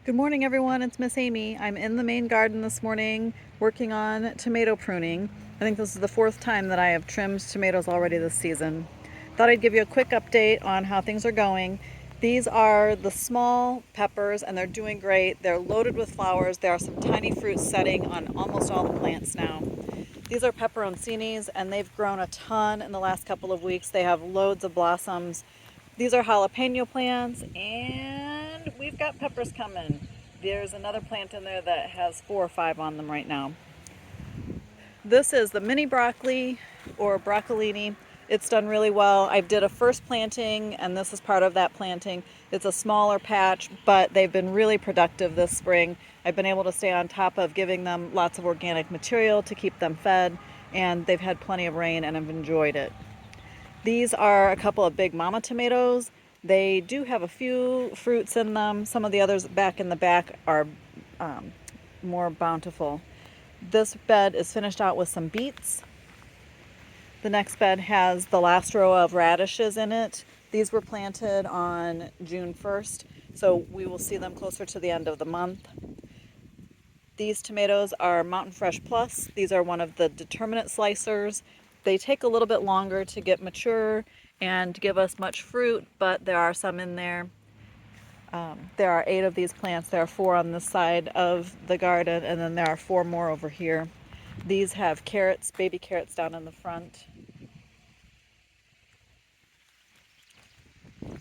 Good morning, everyone. It's Miss Amy. I'm in the main garden this morning working on tomato pruning. I think this is the fourth time that I have trimmed tomatoes already this season. Thought I'd give you a quick update on how things are going. These are the small peppers and they're doing great. They're loaded with flowers. There are some tiny fruits setting on almost all the plants now. These are peperoncinis and they've grown a ton in the last couple of weeks. They have loads of blossoms. These are jalapeno plants and we've got peppers coming. There's another plant in there that has 4 or 5 on them right now. This is the mini broccoli or broccolini. It's done really well. I did a first planting and this is part of that planting. It's a smaller patch, but they've been really productive this spring. I've been able to stay on top of giving them lots of organic material to keep them fed, and they've had plenty of rain and I've enjoyed it. These are a couple of big mama tomatoes. They do have a few fruits in them. Some of the others back in the back are more bountiful. This bed is finished out with some beets. The next bed has the last row of radishes in it. These were planted on June 1st, so we will see them closer to the end of the month. These tomatoes are Mountain Fresh Plus. These are one of the determinate slicers. They take a little bit longer to get mature and give us much fruit, but there are some in there. There are 8 of these plants. There are 4 on this side of the garden, and then there are 4 more over here. These have carrots, baby carrots down in the front.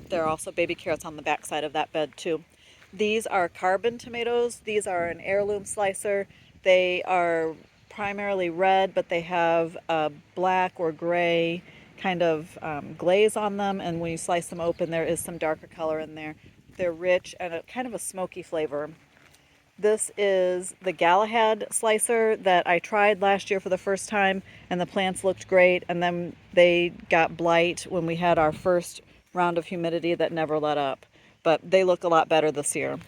There are also baby carrots on the back side of that bed too. These are carbon tomatoes. These are an heirloom slicer. They are primarily red, but they have a black or gray kind of glaze on them, and when you slice them open there is some darker color in there. They're rich and a kind of a smoky flavor. This is the Galahad slicer that I tried last year for the first time, and the plants looked great, and then they got blight when we had our first round of humidity that never let up. But they look a lot better this year.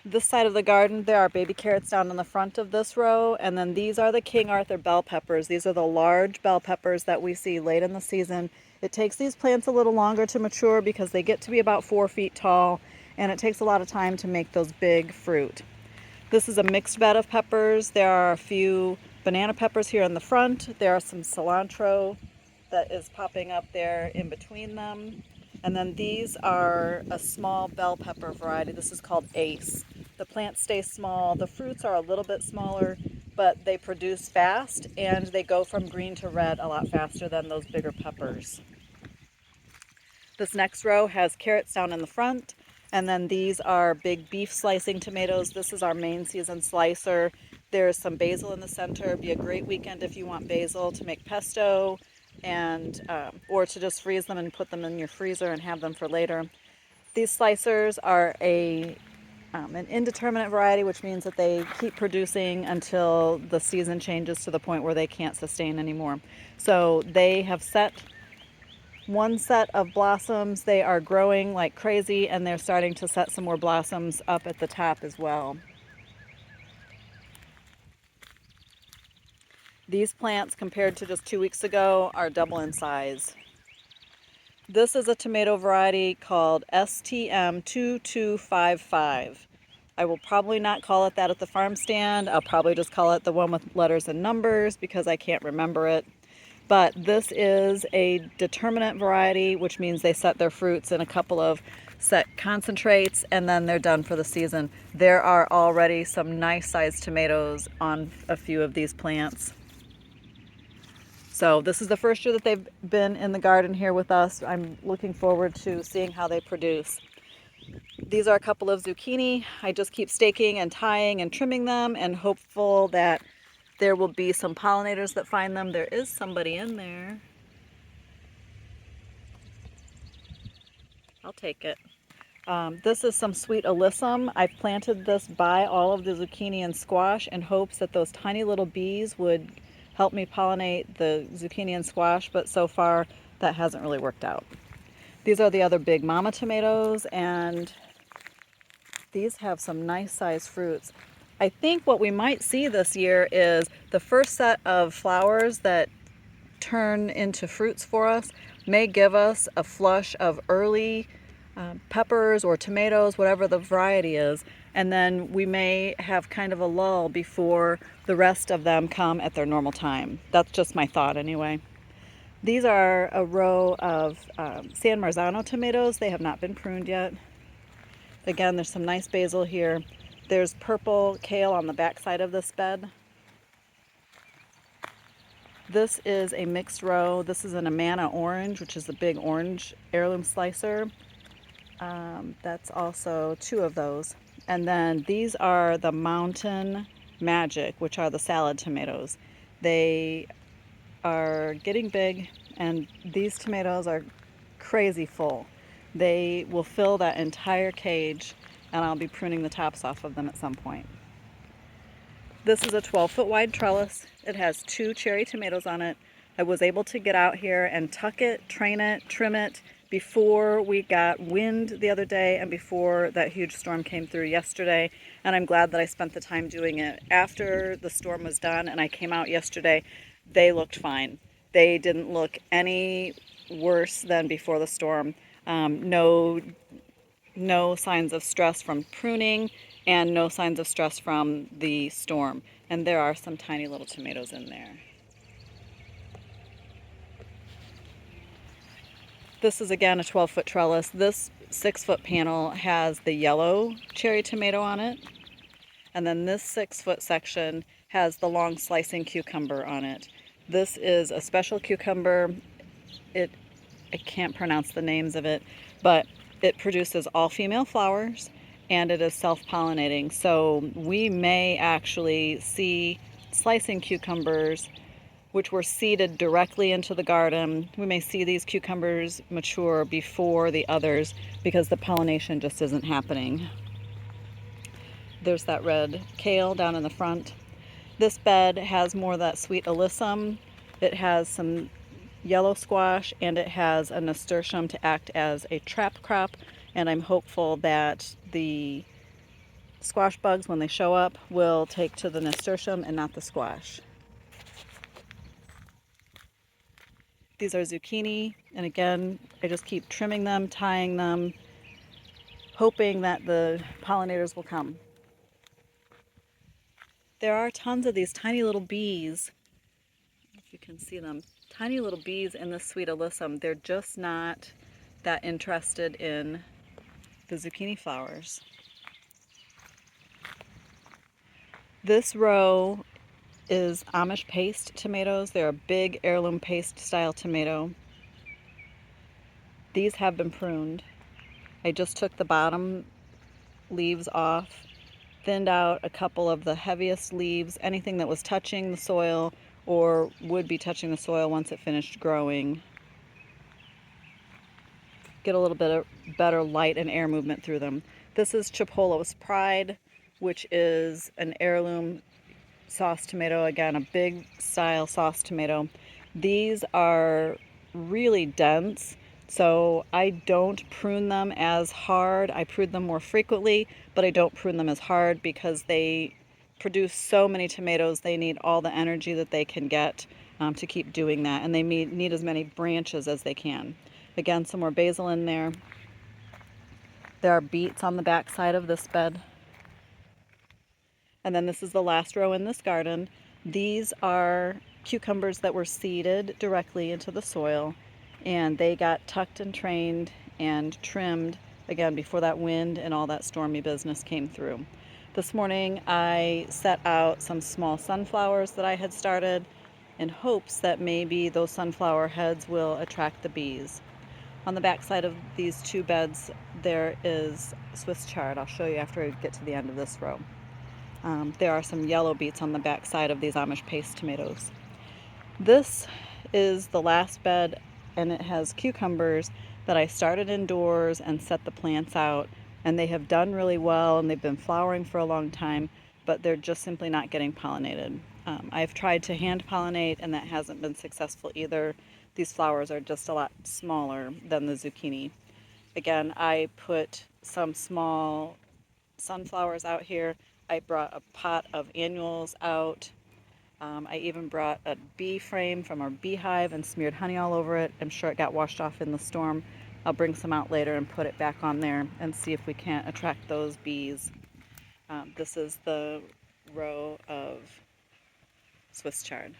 This side of the garden, there are baby carrots down in the front of this row, and then these are the King Arthur bell peppers. These are the large bell peppers that we see late in the season. It takes these plants a little longer to mature because they get to be about 4 feet tall, and it takes a lot of time to make those big fruit. This is a mixed bed of peppers. There are a few banana peppers here in the front. There are some cilantro that is popping up there in between them. And then these are a small bell pepper variety. This is called Ace. The plants stay small. The fruits are a little bit smaller, but they produce fast and they go from green to red a lot faster than those bigger peppers. This next row has carrots down in the front, and then these are big beef slicing tomatoes. This is our main season slicer. There's some basil in the center. It'd be a great weekend if you want basil to make pesto, and or to just freeze them and put them in your freezer and have them for later. These slicers are an indeterminate variety, which means that they keep producing until the season changes to the point where they can't sustain anymore. So they have set one set of blossoms. They are growing like crazy, and they're starting to set some more blossoms up at the top as well. These plants, compared to just 2 weeks ago, are double in size. This is a tomato variety called STM 2255. I will probably not call it that at the farm stand. I'll probably just call it the one with letters and numbers because I can't remember it. But this is a determinate variety, which means they set their fruits in a couple of set concentrates and then they're done for the season. There are already some nice sized tomatoes on a few of these plants. So this is the first year that they've been in the garden here with us. I'm looking forward to seeing how they produce. These are a couple of zucchini. I just keep staking and tying and trimming them and hopeful that there will be some pollinators that find them. There is somebody in there. I'll take it. This is some sweet alyssum. I've planted this by all of the zucchini and squash in hopes that those tiny little bees would help me pollinate the zucchini and squash, but so far that hasn't really worked out. These are the other big mama tomatoes, and these have some nice sized fruits. I think what we might see this year is the first set of flowers that turn into fruits for us may give us a flush of early peppers or tomatoes, whatever the variety is, and then we may have kind of a lull before the rest of them come at their normal time. That's just my thought anyway. These are a row of San Marzano tomatoes. They have not been pruned yet. Again, there's some nice basil here. There's purple kale on the back side of this bed. This is a mixed row. This is an Amana orange, which is the big orange heirloom slicer. That's also 2 of those. And then these are the Mountain Magic, which are the salad tomatoes. They are getting big, and these tomatoes are crazy full. They will fill that entire cage, and I'll be pruning the tops off of them at some point. This is a 12-foot wide trellis. It has 2 cherry tomatoes on it. I was able to get out here and tuck it, train it, trim it before we got wind the other day and before that huge storm came through yesterday. And I'm glad that I spent the time doing it. After the storm was done and I came out yesterday, they looked fine. They didn't look any worse than before the storm. No signs of stress from pruning and no signs of stress from the storm. And there are some tiny little tomatoes in there. This is again a 12-foot trellis. This 6-foot panel has the yellow cherry tomato on it. And then this 6-foot section has the long slicing cucumber on it. This is a special cucumber. I can't pronounce the names of it, but it produces all female flowers and it is self-pollinating. So we may actually see slicing cucumbers which were seeded directly into the garden. We may see these cucumbers mature before the others because the pollination just isn't happening. There's that red kale down in the front. This bed has more of that sweet alyssum. It has some yellow squash and it has a nasturtium to act as a trap crop, and I'm hopeful that the squash bugs, when they show up, will take to the nasturtium and not the squash. These are zucchini, and again, I just keep trimming them, tying them, hoping that the pollinators will come. There are tons of these tiny little bees, if you can see them, tiny little bees in the sweet alyssum. They're just not that interested in the zucchini flowers. This row is Amish paste tomatoes. They're a big heirloom paste style tomato. These have been pruned. I just took the bottom leaves off, thinned out a couple of the heaviest leaves, anything that was touching the soil or would be touching the soil once it finished growing. Get a little bit of better light and air movement through them. This is Chipola's Pride, which is an heirloom sauce tomato. Again, a big style sauce tomato. These are really dense, so I don't prune them as hard. I prune them more frequently, but I don't prune them as hard because they produce so many tomatoes. They need all the energy that they can get to keep doing that, and they need as many branches as they can. Again, some more basil in there. There are beets on the back side of this bed. And then this is the last row in this garden. These are cucumbers that were seeded directly into the soil, and they got tucked and trained and trimmed again before that wind and all that stormy business came through. This morning I set out some small sunflowers that I had started in hopes that maybe those sunflower heads will attract the bees. On the back side of these 2 beds there is Swiss chard. I'll show you after I get to the end of this row. There are some yellow beets on the back side of these Amish paste tomatoes. This is the last bed, and it has cucumbers that I started indoors and set the plants out, and they have done really well and they've been flowering for a long time, but they're just simply not getting pollinated. I've tried to hand pollinate and that hasn't been successful either. These flowers are just a lot smaller than the zucchini. Again, I put some small sunflowers out here. I brought a pot of annuals out. I even brought a bee frame from our beehive and smeared honey all over it. I'm sure it got washed off in the storm, I'll bring some out later and put it back on there and see if we can't attract those bees. This is the row of Swiss chard.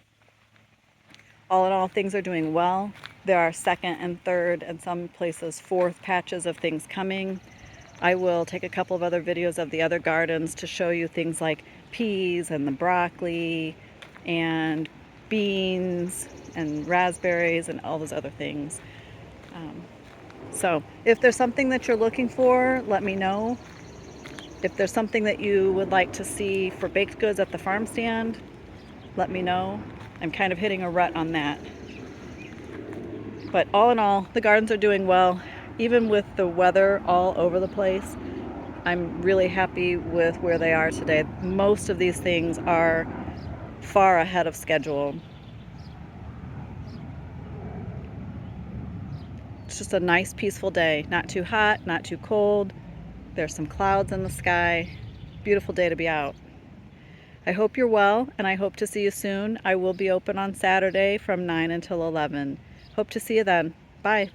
All in all, things are doing well. There are second and third and some places fourth patches of things coming. I will take a couple of other videos of the other gardens to show you things like peas and the broccoli and beans and raspberries and all those other things. So if there's something that you're looking for, let me know. If there's something that you would like to see for baked goods at the farm stand, let me know. I'm kind of hitting a rut on that. But all in all, the gardens are doing well. Even with the weather all over the place, I'm really happy with where they are today. Most of these things are far ahead of schedule. It's just a nice, peaceful day. Not too hot, not too cold. There's some clouds in the sky. Beautiful day to be out. I hope you're well, and I hope to see you soon. I will be open on Saturday from 9 until 11. Hope to see you then. Bye.